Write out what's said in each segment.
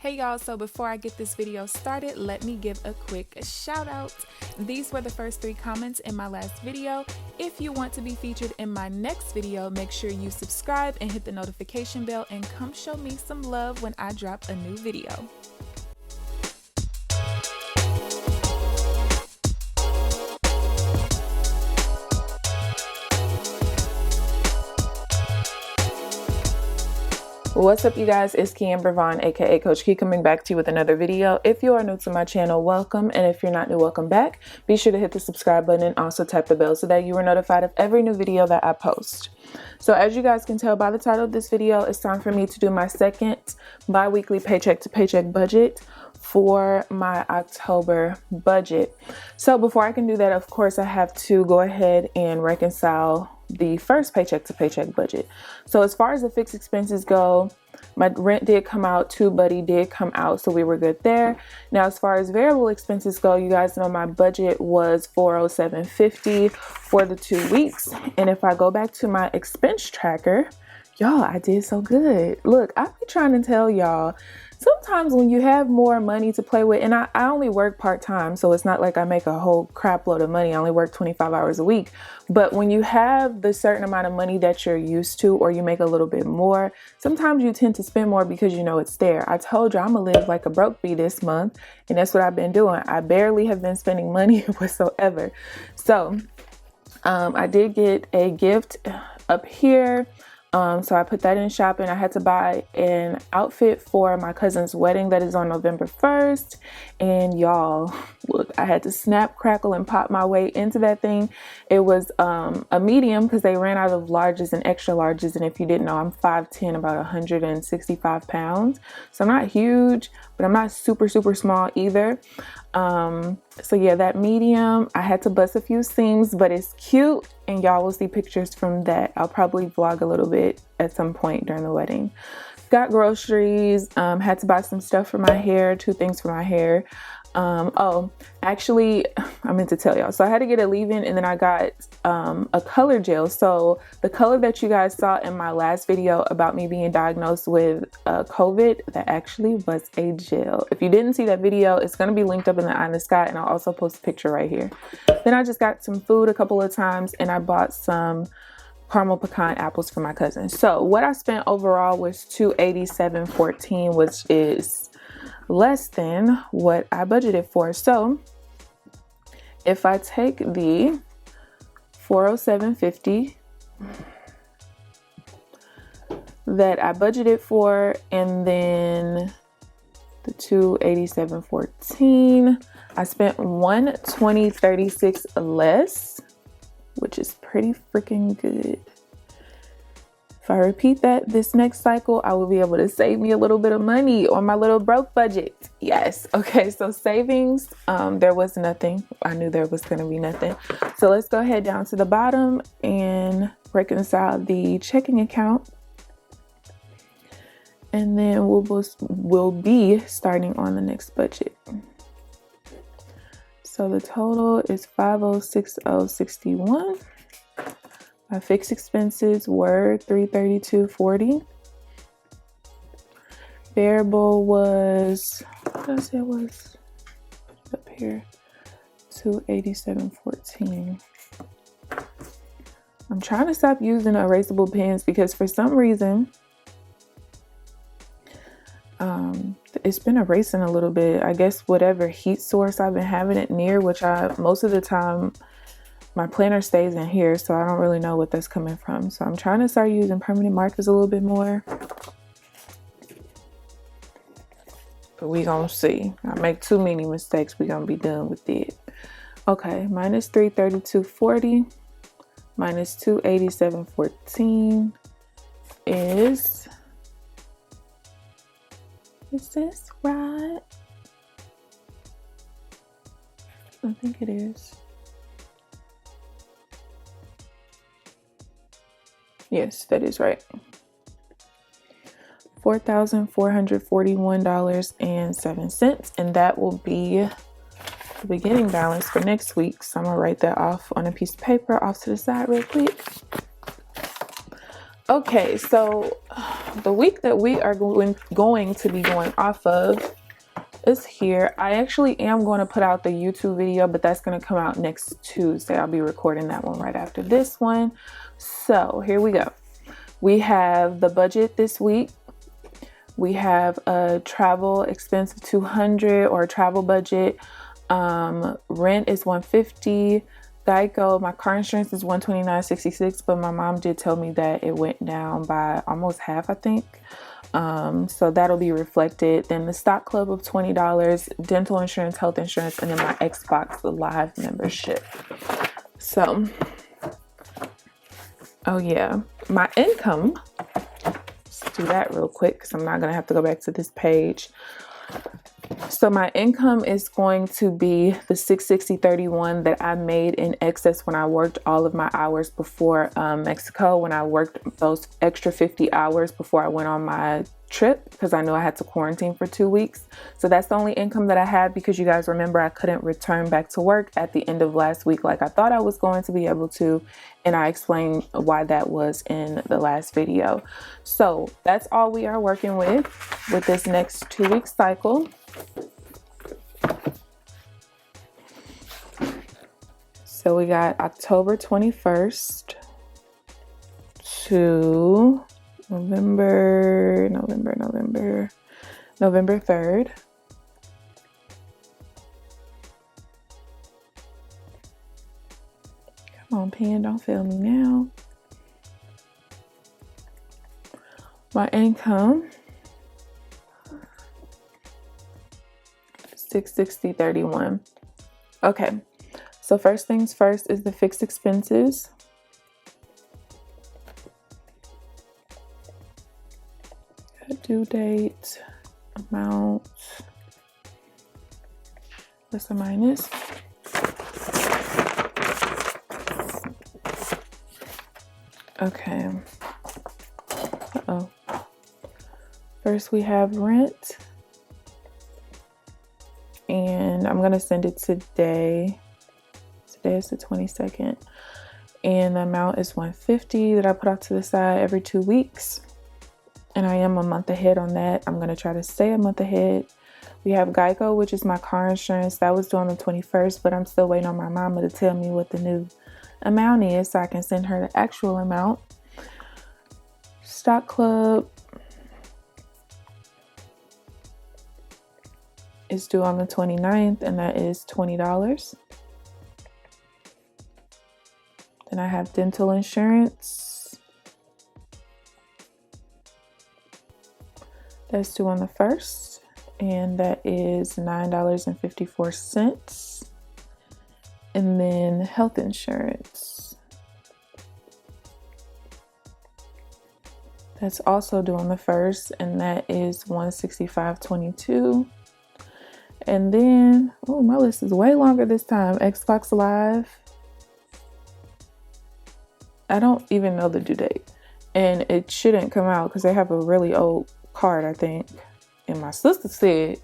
Hey y'all, so before I get this video started, let me give a quick shout out. These were the first 3 comments in my last video. If you want to be featured in my next video, make sure you subscribe and hit the notification bell and come show me some love when I drop a new video. What's up, you guys? It's KeAmber Vaughn, aka CoachKe, coming back to you with another video. If you are new to my channel, welcome, and if you're not new, welcome back. Be sure to hit the subscribe button and also tap the bell so that you are notified of every new video that I post. So as you guys can tell by the title of this video, it's time for me to do my second bi-weekly paycheck to paycheck budget for my October budget. So before I can do that, of course, I have to go ahead and reconcile the first paycheck to paycheck budget. So as far as the fixed expenses go, my rent did come out, TubeBuddy did come out, so we were good there. Now as far as variable expenses go, you guys know my budget was $407.50 for the 2 weeks. And if I go back to my expense tracker, y'all, I did so good. Look, I be trying to tell y'all, sometimes when you have more money to play with, and I only work part-time, so it's not like I make a whole crap load of money. I only work 25 hours a week. But when you have the certain amount of money that you're used to, or you make a little bit more, sometimes you tend to spend more because you know it's there. I told you I'm gonna live like a broke bee this month, and that's what I've been doing. I barely have been spending money whatsoever. So I did get a gift up here. So I put that in shopping. I had to buy an outfit for my cousin's wedding that is on November 1st. And y'all, look, I had to snap, crackle, and pop my way into that thing. It was a medium because they ran out of larges and extra larges. And if you didn't know, I'm 5'10", about 165 pounds. So I'm not huge, but I'm not super, super small either. So yeah, that medium, I had to bust a few seams, but it's cute, and y'all will see pictures from that. I'll probably vlog a little bit at some point during the wedding. Got groceries, had to buy some stuff for my hair, 2 things for my hair. Oh, actually, I meant to tell y'all. So I had to get a leave-in, and then I got a color gel. So the color that you guys saw in my last video about me being diagnosed with COVID, that actually was a gel. If you didn't see that video, it's going to be linked up in the eye in the sky, and I'll also post a picture right here. Then I just got some food a couple of times, and I bought some caramel pecan apples for my cousin. So what I spent overall was $287.14, which is less than what I budgeted for. So if I take the $407.50 that I budgeted for, and then the $287.14, I spent $120.36 less, which is pretty freaking good. If I repeat that this next cycle, I will be able to save me a little bit of money on my little broke budget. Yes. Okay. So savings, there was nothing. I knew there was going to be nothing. So let's go ahead down to the bottom and reconcile the checking account. And then we'll be starting on the next budget. So the total is $506.61. My fixed expenses were $332.40. Variable was, what did I say it was? Up here, $287.14. I'm trying to stop using erasable pens because for some reason, it's been erasing a little bit. I guess whatever heat source I've been having it near, which most of the time, my planner stays in here, so I don't really know what that's coming from. So I'm trying to start using permanent markers a little bit more. But we gonna see. I make too many mistakes, we gonna be done with it. Okay, minus $332.40 minus $287.14 is this right? I think it is. Yes, that is right. $4,441.07, and that will be the beginning balance for next week. So I'm gonna write that off on a piece of paper off to the side real quick. Okay, so the week that we are going to be going off of is here. I actually am going to put out the YouTube video, but that's going to come out next Tuesday. I'll be recording that one right after this one. So here we go. We have the budget this week. We have a travel expense of $200 or a travel budget. Rent is $150. Geico, my car insurance is $129.66, but my mom did tell me that it went down by almost half, I think. So that'll be reflected. Then the stock club of $20, dental insurance, health insurance, and then my Xbox Live membership. So, oh yeah, my income. Let's do that real quick because I'm not gonna have to go back to this page. So my income is going to be the $660.31 that I made in excess when I worked all of my hours before Mexico, when I worked those extra 50 hours before I went on my trip, because I knew I had to quarantine for 2 weeks. So that's the only income that I had, because you guys remember I couldn't return back to work at the end of last week like I thought I was going to be able to, and I explained why that was in the last video. So that's all we are working with this next 2-week cycle. So we got October 21st to November 3rd. Come on, pen, don't fail me now. My income, $660.31. Okay, so first things first is the fixed expenses. Due date, amount, plus or minus. Okay. Uh-oh. First we have rent. And I'm going to send it today. Today is the 22nd. And the amount is $150 that I put out to the side every 2 weeks. And I am a month ahead on that. I'm going to try to stay a month ahead. We have Geico, which is my car insurance. That was due on the 21st, but I'm still waiting on my mama to tell me what the new amount is so I can send her the actual amount. Stock club is due on the 29th, and that is $20. Then I have dental insurance. That's due on the 1st, and that is $9.54. And then health insurance. That's also due on the 1st, and that is $165.22. And then, oh, my list is way longer this time. Xbox Live. I don't even know the due date, and it shouldn't come out because they have a really old card, I think. And my sister said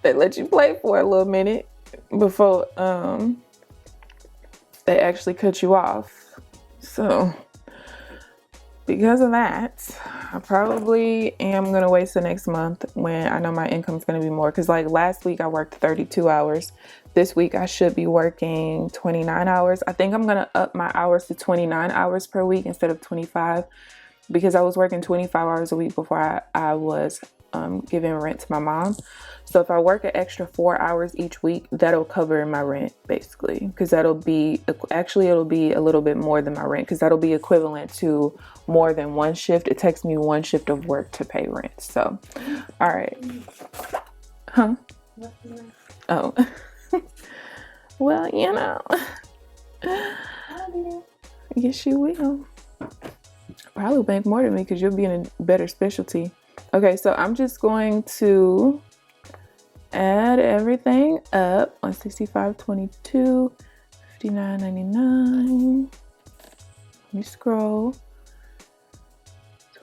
they let you play for a little minute before they actually cut you off. So because of that, I probably am gonna waste the next month when I know my income's gonna be more, because like last week I worked 32 hours. This week I should be working 29 hours. I think I'm gonna up my hours to 29 hours per week instead of 25, because I was working 25 hours a week before I was giving rent to my mom. So if I work an extra 4 hours each week, that'll cover my rent basically, because it'll be a little bit more than my rent, because that'll be equivalent to more than one shift. It takes me one shift of work to pay rent. So, all right. Huh? Oh. Well, you know. Yes, you will. Probably make more than me because you'll be in a better specialty. Okay, so I'm just going to add everything up. 165.22, 59.99. Let me scroll.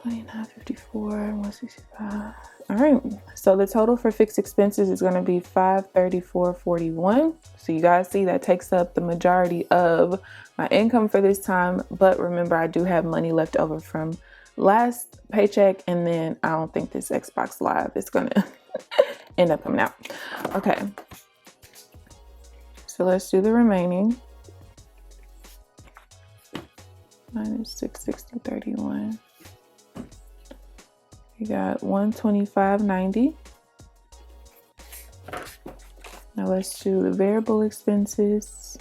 $29.54, 165. All right, so the total for fixed expenses is going to be $534.41. So you guys see that takes up the majority of my income for this time. But remember, I do have money left over from last paycheck, and then I don't think this Xbox Live is going to end up coming out. Okay, so let's do the remaining. Minus 660.31. You got 125.90. Now let's do the variable expenses.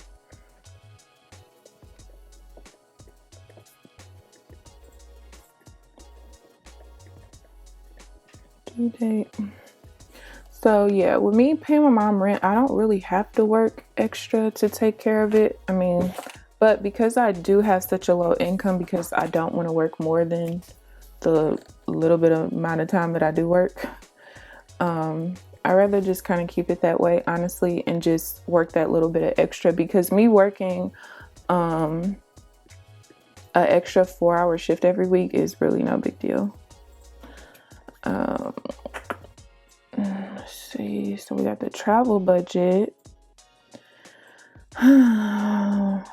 Due date. So yeah, with me paying my mom rent, I don't really have to work extra to take care of it. I mean, but because I do have such a low income, because I don't want to work more than the little bit of amount of time that I do work, I rather just kind of keep it that way, honestly, and just work that little bit of extra, because me working an extra 4-hour shift every week is really no big deal. Let's see, so we got the travel budget.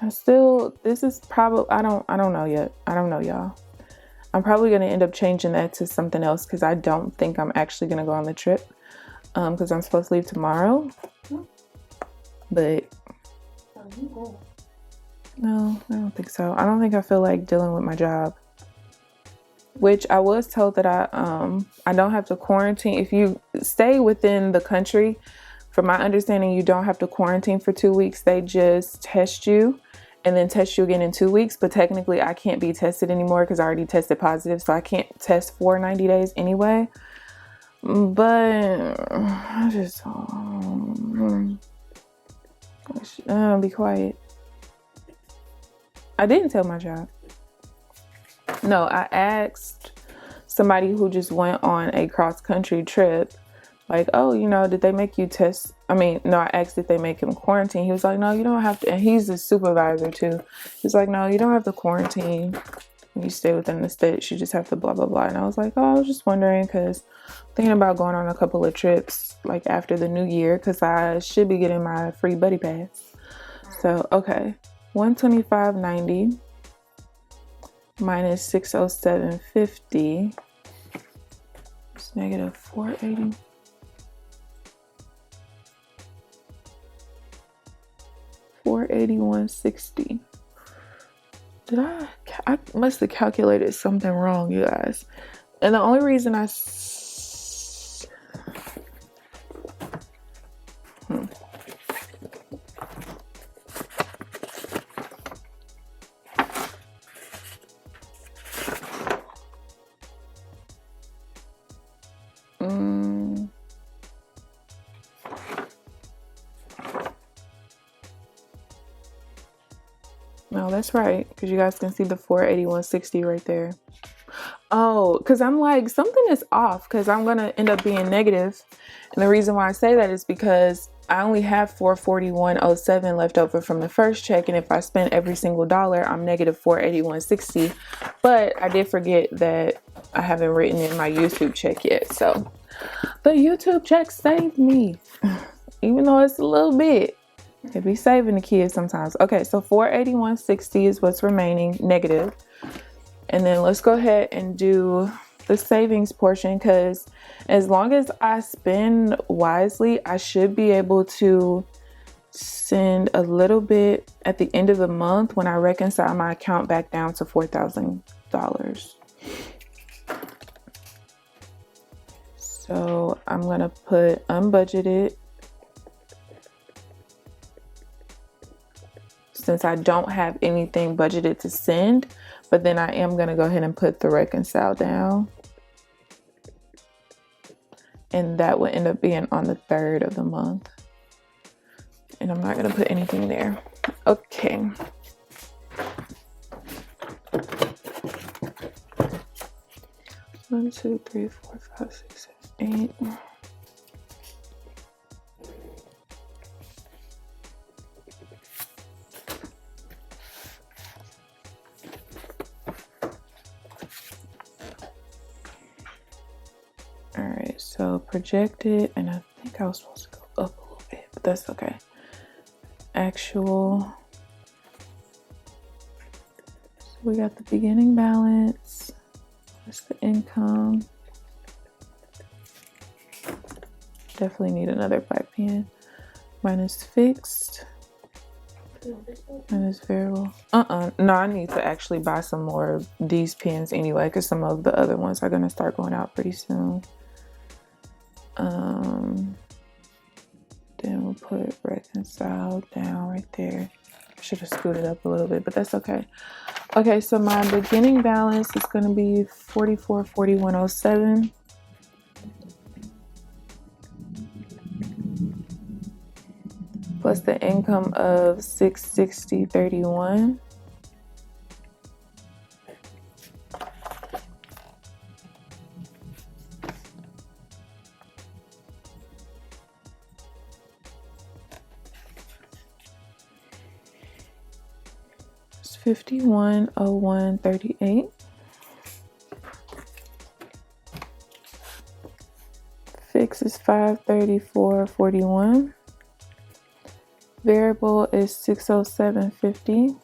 Still, this is probably, I don't know yet. I don't know, y'all. I'm probably going to end up changing that to something else, because I don't think I'm actually going to go on the trip, because I'm supposed to leave tomorrow. But no, I don't think so. I don't think I feel like dealing with my job, which I was told that I don't have to quarantine. If you stay within the country, from my understanding, you don't have to quarantine for 2 weeks. They just test you and then test you again in 2 weeks. But technically, I can't be tested anymore because I already tested positive. So I can't test for 90 days anyway. But I just be quiet. I didn't tell my job. No, I asked somebody who just went on a cross-country trip, like, oh, you know, did they make you test? I mean, no, I asked if they make him quarantine. He was like, no, you don't have to. And he's the supervisor too. He's like, no, you don't have to quarantine. You stay within the state. You just have to blah, blah, blah. And I was like, oh, I was just wondering, because thinking about going on a couple of trips like after the new year, because I should be getting my free buddy pass. So, okay, 125.90 minus 607.50 is negative 480. 481.60. Did I must have calculated something wrong, you guys. And the only reason I no, that's right, because you guys can see the 481.60 right there. Oh, because I'm like, something is off, because I'm going to end up being negative. And the reason why I say that is because I only have 441.07 left over from the first check. And if I spend every single dollar, I'm negative 481.60. But I did forget that I haven't written in my YouTube check yet. So the YouTube check saved me, even though it's a little bit. It be saving the kids sometimes. Okay, so 481.60 is what's remaining negative. And then let's go ahead and do the savings portion, because as long as I spend wisely, I should be able to send a little bit at the end of the month when I reconcile my account back down to $4,000. So I'm going to put unbudgeted, since I don't have anything budgeted to send. But then I am going to go ahead and put the reconcile down. And that would end up being on the 3rd of the month. And I'm not going to put anything there. Okay. One, two, three, four, five, six, 7, 8. All right, so projected, and I think I was supposed to go up a little bit, but that's okay. Actual. So we got the beginning balance. That's the income. Definitely need another 5 pen. Minus fixed. Minus variable. No, I need to actually buy some more of these pens anyway, because some of the other ones are going to start going out pretty soon. Then we'll put reconcile down right there. I should have scooted up a little bit, but that's okay. Okay, so my beginning balance is going to be $44.4107. Plus the income of $660.31. It's $51.0138. Fix is $534.41. Variable is $607.50.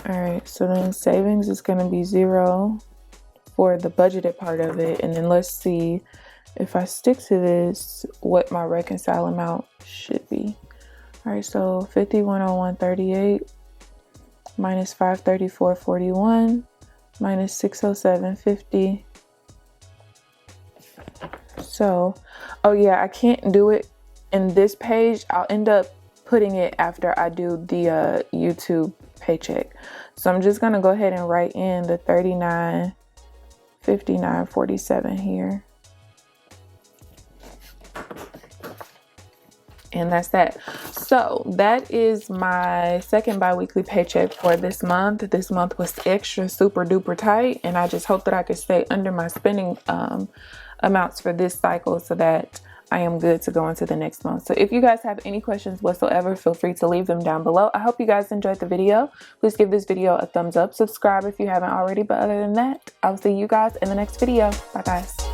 All right, so then savings is going to be 0 for the budgeted part of it. And then let's see if I stick to this, what my reconcile amount should be. All right, so $51.0138 minus $534.41 minus $607.50. So, oh yeah, I can't do it in this page. I'll end up putting it after I do the YouTube paycheck. So I'm just gonna go ahead and write in the $39.59.47 here. And that's that. So that is my second bi-weekly paycheck for this month. This month was extra super duper tight, and I just hope that I could stay under my spending amounts for this cycle so that I am good to go into the next month. So if you guys have any questions whatsoever, feel free to leave them down below. I hope you guys enjoyed the video. Please give this video a thumbs up. Subscribe if you haven't already. But other than that, I'll see you guys in the next video. Bye guys.